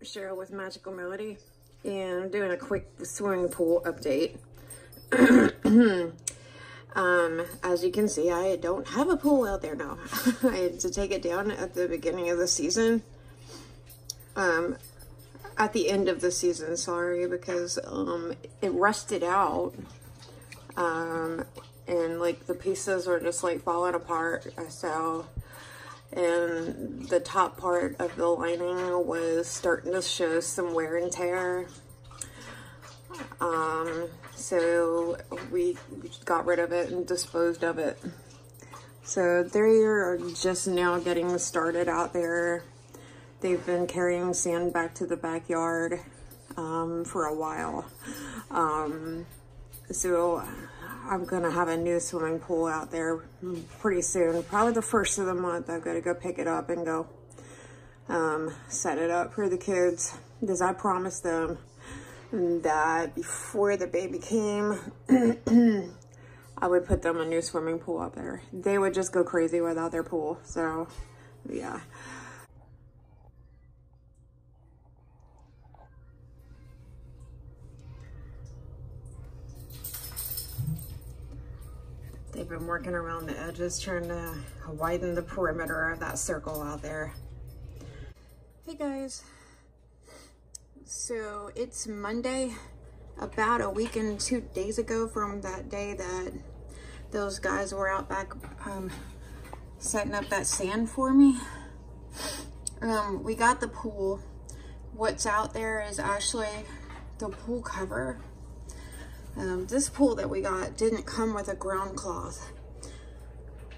Cheryl with Magical Melody, and I'm doing a quick swimming pool update. As you can see, I don't have a pool out there now. I had to take it down at the beginning of the season. At the end of the season, sorry, because it rusted out. And like the pieces were just like falling apart, so, and the top part of the lining was starting to show some wear and tear. So we got rid of it and disposed of it. So they are just now getting started out there. They've been carrying sand back to the backyard for a while. So I'm gonna have a new swimming pool out there pretty soon. Probably the first of the month. I've got to go pick it up and go set it up for the kids, because I promised them that before the baby came, I would put them a new swimming pool up there. They would just go crazy without their pool. So yeah. They've been working around the edges, trying to widen the perimeter of that circle out there. Hey guys, so it's Monday, about a week and 2 days ago from that day that those guys were out back setting up that sand for me. We got the pool. What's out there is actually the pool cover. This pool that we got didn't come with a ground cloth.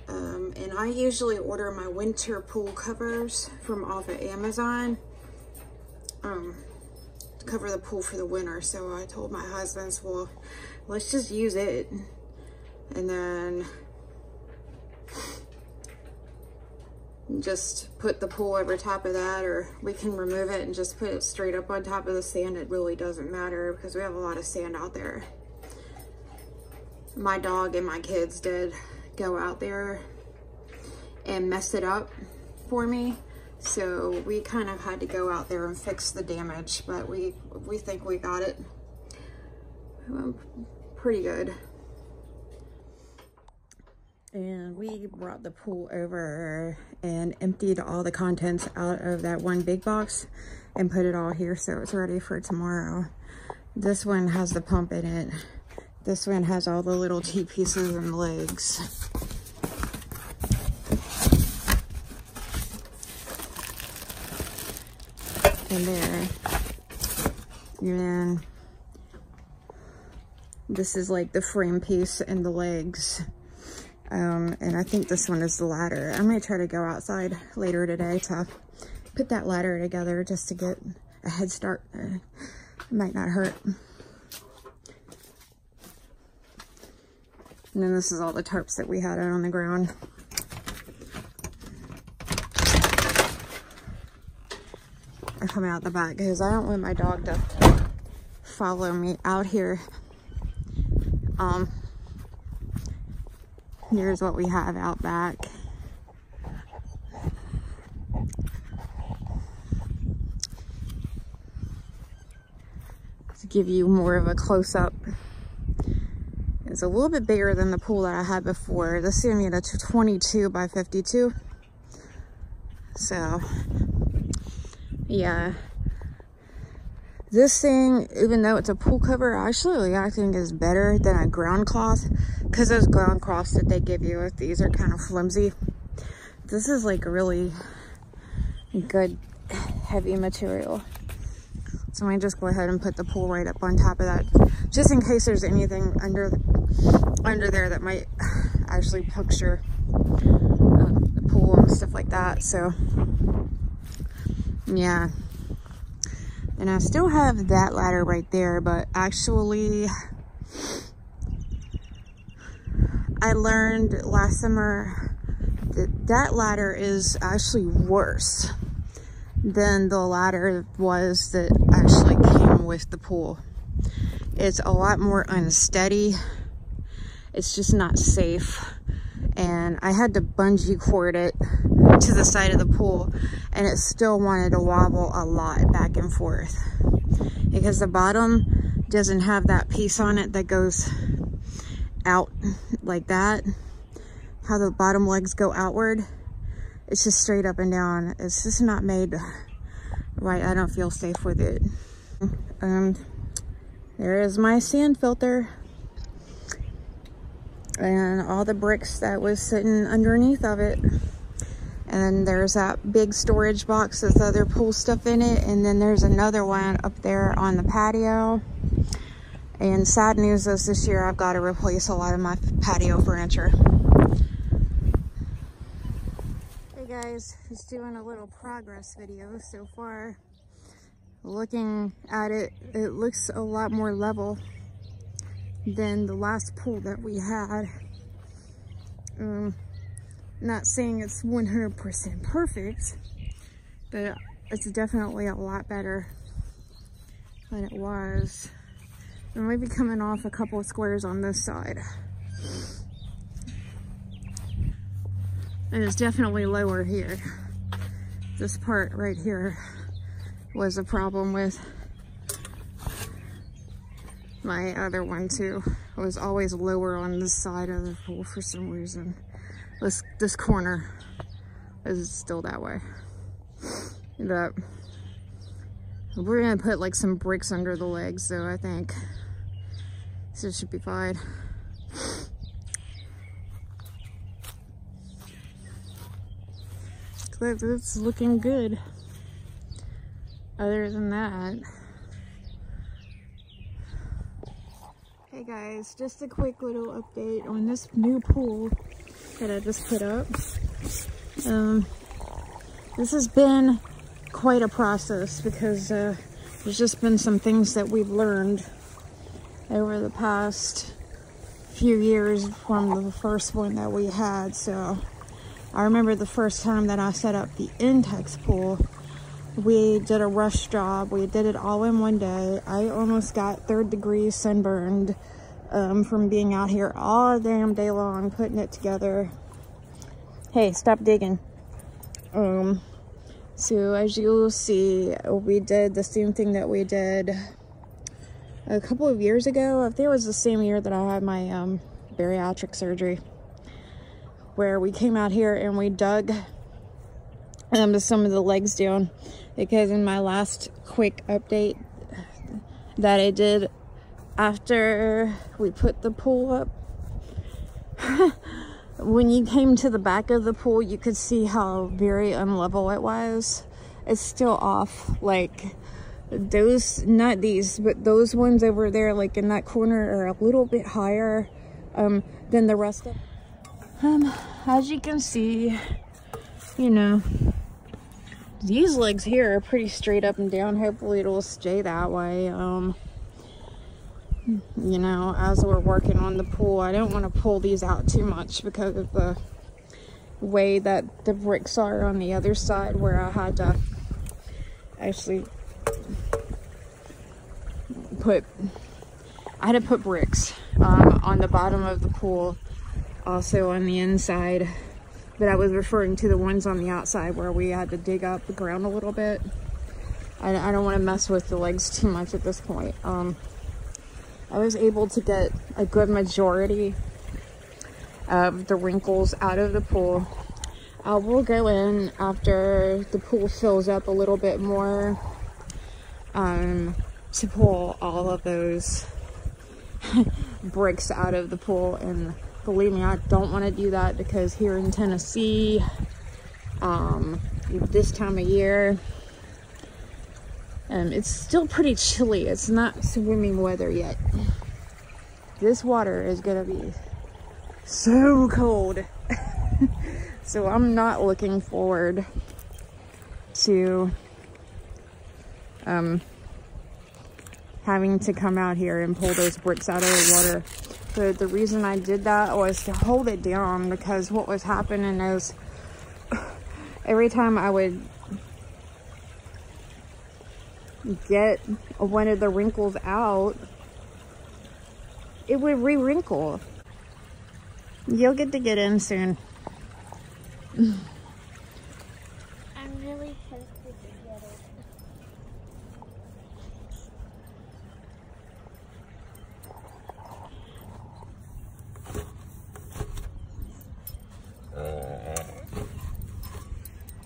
And I usually order my winter pool covers from off of Amazon to cover the pool for the winter. So I told my husband, well, let's just use it. And then just put the pool over top of that, or we can remove it and just put it straight up on top of the sand. It really doesn't matter because we have a lot of sand out there. My dog and my kids did go out there and mess it up for me, so we kind of had to go out there and fix the damage, but we think we got it pretty good. And we brought the pool over and emptied all the contents out of that one big box and put it all here so it's ready for tomorrow. This one has the pump in it. This one has all the little T-pieces and legs. And there. And this is like the frame piece and the legs. And I think this one is the ladder. I might try to go outside later today to put that ladder together just to get a head start. It might not hurt. And then this is all the tarps that we had out on the ground. I come out the back because I don't want my dog to follow me out here. Here's what we have out back. To give you more of a close-up. It's a little bit bigger than the pool that I had before. This is gonna be a 22 by 52. So, yeah. This thing, even though it's a pool cover, actually I think is better than a ground cloth, because those ground cloths that they give you, these are kind of flimsy. This is like really good, heavy material. So I'm gonna just go ahead and put the pool right up on top of that, just in case there's anything under there that might actually puncture the pool and stuff like that. So yeah. And I still have that ladder right there, but actually I learned last summer that that ladder is actually worse than the ladder was that actually came with the pool. It's a lot more unsteady. It's just not safe. and I had to bungee cord it to the side of the pool, and it still wanted to wobble a lot back and forth because the bottom doesn't have that piece on it that goes out like that. How the bottom legs go outward, it's just straight up and down. It's just not made right. I don't feel safe with it. There is my sand filter and all the bricks that was sitting underneath of it. And there's that big storage box with other pool stuff in it. And then there's another one up there on the patio. And sad news is this year I've got to replace a lot of my patio furniture. Hey guys, just doing a little progress video so far. Looking at it, it looks a lot more level than the last pool that we had. Not saying it's 100% perfect, but it's definitely a lot better than it was. I might be coming off a couple of squares on this side. And it's definitely lower here. This part right here was a problem with my other one too. It was always lower on this side of the pool for some reason. This corner is still that way. But we're gonna put like some bricks under the legs, so I think so it should be fine. It's looking good. Other than that, hey guys, just a quick little update on this new pool that I just put up. This has been quite a process because there's just been some things that we've learned over the past few years from the first one that we had. So I remember the first time that I set up the Intex pool, we did a rush job. We did it all in one day. I almost got 3rd degree sunburned from being out here all damn day long putting it together. Hey, stop digging. So as you'll see, we did the same thing that we did a couple of years ago. I think it was the same year that I had my bariatric surgery, where we came out here and we dug some of the legs down, because in my last quick update that I did after we put the pool up, when you came to the back of the pool, you could see how very unlevel it was. It's still off, like those, not these, but those ones over there, like in that corner, are a little bit higher than the rest of as you can see, you know, these legs here are pretty straight up and down. Hopefully it'll stay that way. You know, as we're working on the pool, I don't want to pull these out too much because of the way that the bricks are on the other side, where I had to actually put bricks on the bottom of the pool, also on the inside. But I was referring to the ones on the outside where we had to dig up the ground a little bit. I don't want to mess with the legs too much at this point. I was able to get a good majority of the wrinkles out of the pool. I will go in after the pool fills up a little bit more to pull all of those bricks out of the pool. And believe me, I don't want to do that because here in Tennessee, this time of year, it's still pretty chilly. It's not swimming weather yet. This water is gonna be so cold. So I'm not looking forward to having to come out here and pull those bricks out of the water. But the reason I did that was to hold it down, because what was happening is every time I would get one of the wrinkles out, it would re-wrinkle. You'll get to get in soon. I'm really tempted to get it.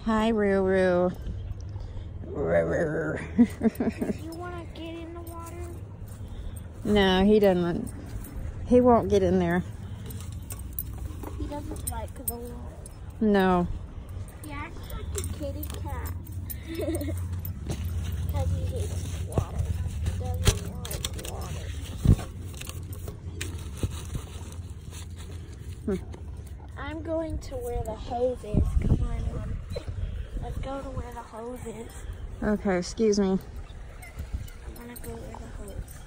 Hi, Ruru. Do you want to get in the water? No, he doesn't. He won't get in there. He doesn't like the water. No. He acts like a kitty cat. Because he hates water. He doesn't like water. I'm going to where the hose is. Come on, Mom. Let's go to where the hose is. Okay, excuse me. I want to go where the hose is.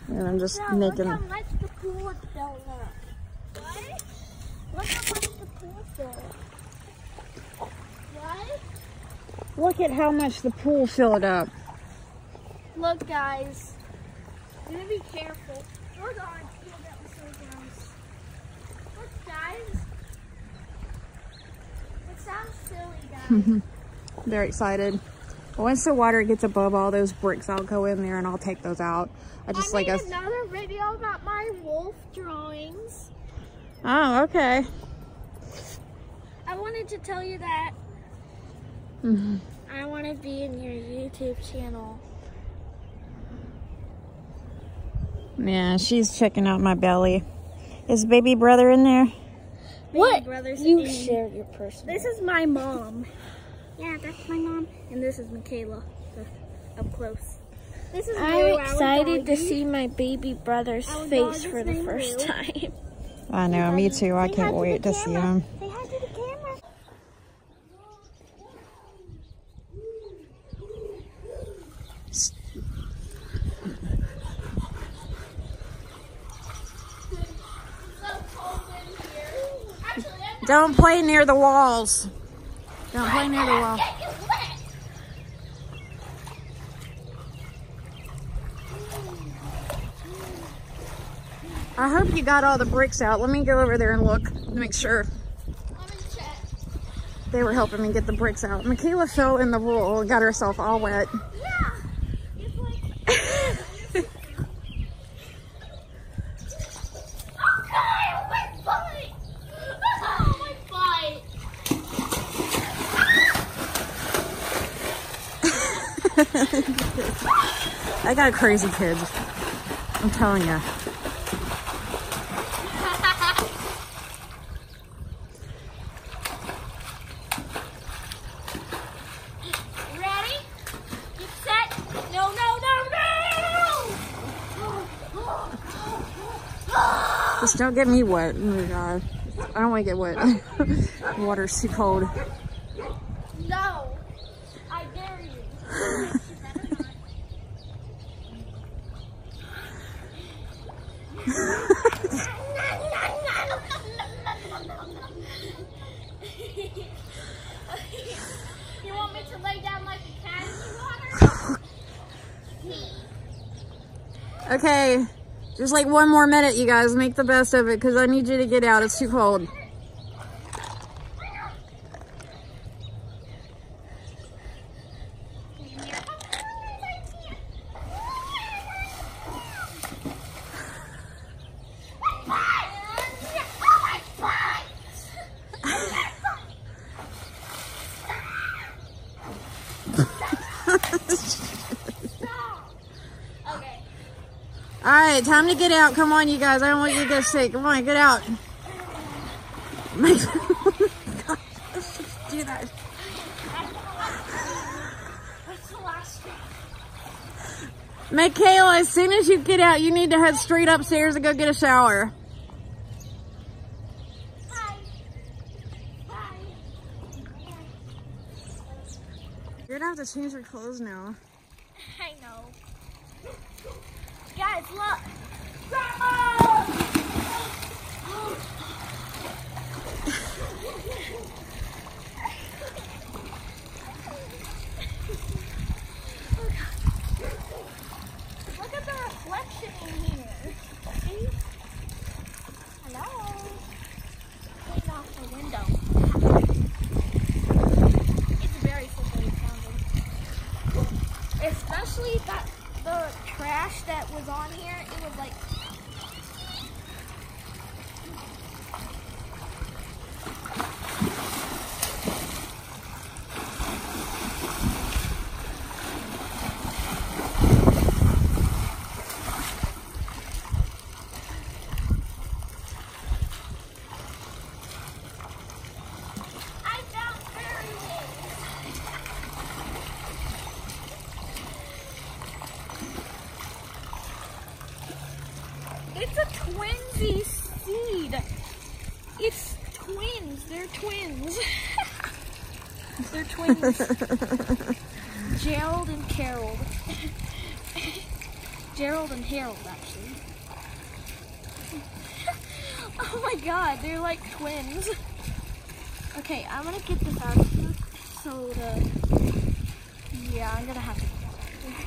And I'm just No, making... look how much the pool is filled up. What? Look how much the pool filled up. What? Look at how much the pool filled up. Look, guys. I'm gonna be careful. Hold on. Feel that was so gross. Look, guys. It sounds silly, guys. They're excited. Once the water gets above all those bricks, I'll go in there and I'll take those out. I made another video about my wolf drawings. Oh, okay. I wanted to tell you that. I want to be in your YouTube channel. Yeah, she's checking out my belly. Is baby brother in there? What? You share your personal. This is my mom. Yeah, that's my mom. And this is Michaela. Up close. This is I'm excited to see my baby brother's face for the first time. I know, me too. I can't wait to see him. Say hi to the camera. Don't play near the walls. Don't play near the wall. I hope you got all the bricks out. Let me go over there and look to make sure. They were helping me get the bricks out. Michaela fell in the pool and got herself all wet. Yeah. I got crazy kids. I'm telling you. Ready? Get set. No, no, no, no! Just don't get me wet. Oh my God. I don't want to get wet. The water's too cold. No. I dare you. You want me to lay down like a cat in the water? Okay, just like one more minute, you guys. Make the best of it because I need you to get out. It's too cold. All right, time to get out. Come on, you guys. I don't want you to get sick. Come on, get out. God, do that. Michaela, as soon as you get out, you need to head straight upstairs and go get a shower. Bye. Bye. You're gonna have to change your clothes now. I know. Guys, look. trash that was on here, it was like... It's a twinsy seed. It's twins. They're twins. They're twins. Gerald and Carol. Gerald and Harold, actually. Oh my god, they're like twins. Okay, I'm gonna get this out of here. So yeah, I'm gonna have to get that out of here.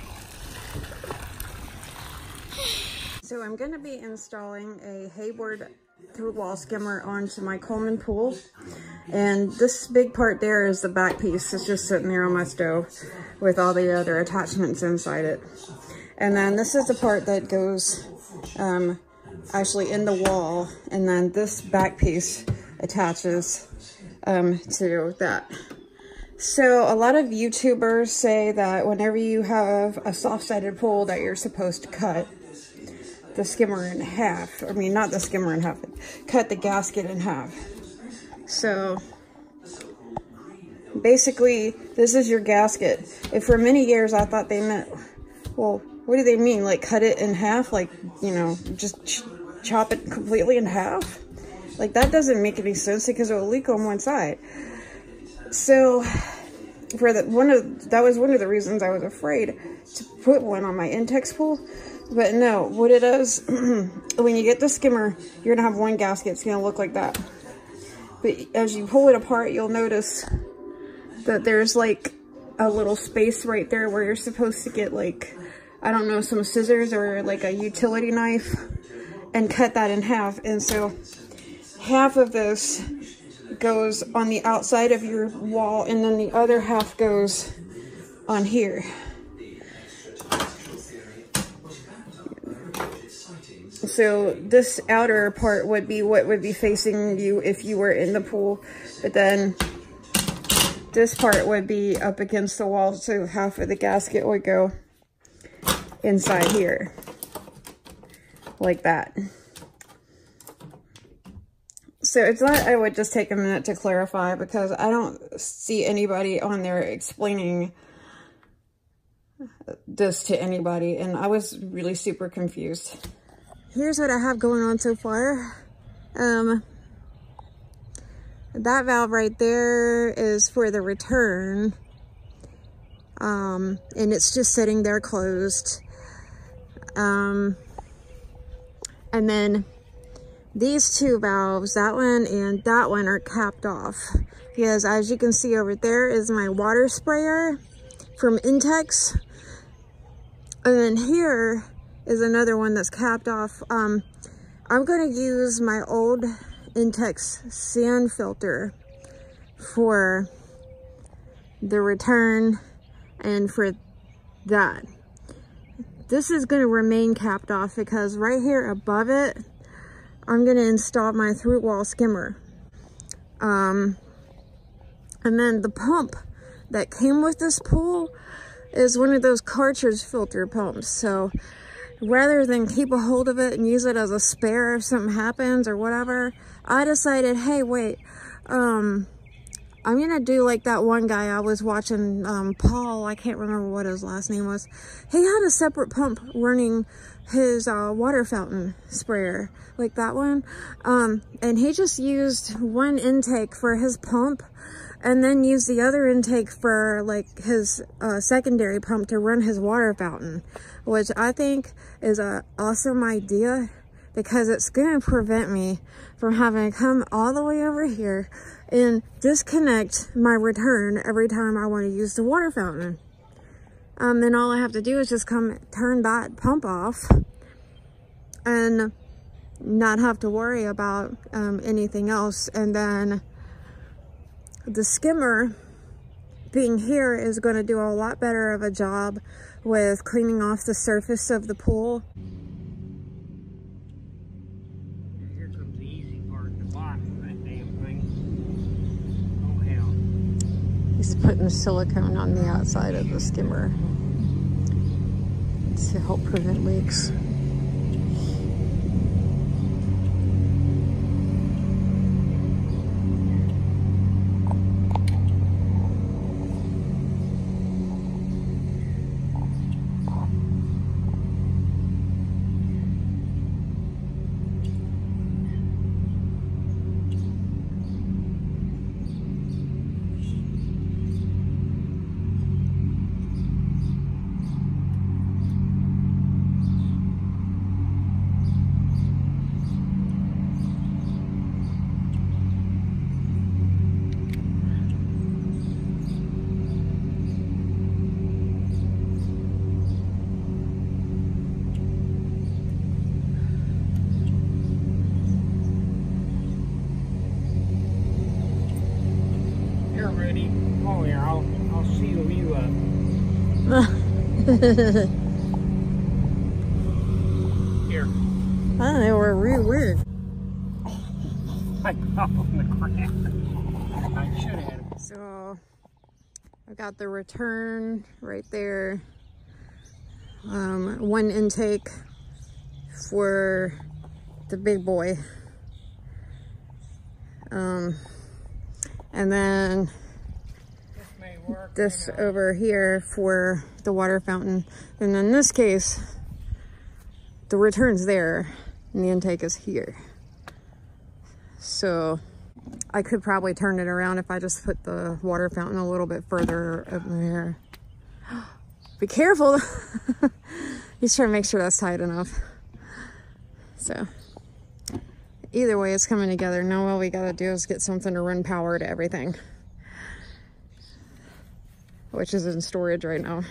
So I'm going to be installing a Hayward through wall skimmer onto my Coleman pool. And this big part there is the back piece. It's just sitting there on my stove with all the other attachments inside it. And then this is the part that goes actually in the wall. And then this back piece attaches to that. So a lot of YouTubers say that whenever you have a soft-sided pool that you're supposed to cut the skimmer in half. I mean, not the skimmer in half, cut the gasket in half. So basically, this is your gasket. And for many years, I thought they meant, well, what do they mean? Like cut it in half? Like, you know, just chop it completely in half? Like that doesn't make any sense because it will leak on one side. So for that was one of the reasons I was afraid to put one on my Intex pool. But no, what it does, when you get the skimmer, you're going to have one gasket. It's going to look like that. But as you pull it apart, you'll notice that there's like a little space right there where you're supposed to get like, I don't know, some scissors or like a utility knife and cut that in half. And so half of this goes on the outside of your wall and then the other half goes on here. So this outer part would be what would be facing you if you were in the pool. But then this part would be up against the wall. So half of the gasket would go inside here. Like that. So it's not, I would just take a minute to clarify because I don't see anybody on there explaining this to anybody. And I was really super confused. Here's what I have going on so far. That valve right there is for the return. And it's just sitting there closed. And then these two valves, that one and that one, are capped off. Because as you can see over there is my water sprayer from Intex. And then here is another one that's capped off. I'm going to use my old Intex sand filter for the return and for that. This is going to remain capped off because right here above it, I'm going to install my through wall skimmer. And then the pump that came with this pool is one of those cartridge filter pumps. So rather than keep a hold of it and use it as a spare if something happens or whatever, I decided, hey, wait, I'm gonna do like that one guy I was watching, Paul, I can't remember what his last name was. He had a separate pump running his water fountain sprayer, like that one. And he just used one intake for his pump and then used the other intake for like his secondary pump to run his water fountain, which I think is an awesome idea because it's going to prevent me from having to come all the way over here and disconnect my return every time I want to use the water fountain. Then all I have to do is just come turn that pump off and not have to worry about anything else. And then the skimmer being here is going to do a lot better of a job with cleaning off the surface of the pool. Here comes the easy part, the bottom of that damn thing. Oh hell. He's putting silicone on the outside of the skimmer to help prevent leaks. Ready? Oh yeah, I'll seal you up. Here. I don't know, we're real weird. I got on the ground. I should have. So I got the return right there. One intake for the big boy. And then this over here for the water fountain. And in this case, the return's there and the intake is here. So I could probably turn it around if I just put the water fountain a little bit further over there. Be careful. He's trying to make sure that's tight enough. So either way, it's coming together. Now all we gotta do is get something to run power to everything, which is in storage right now.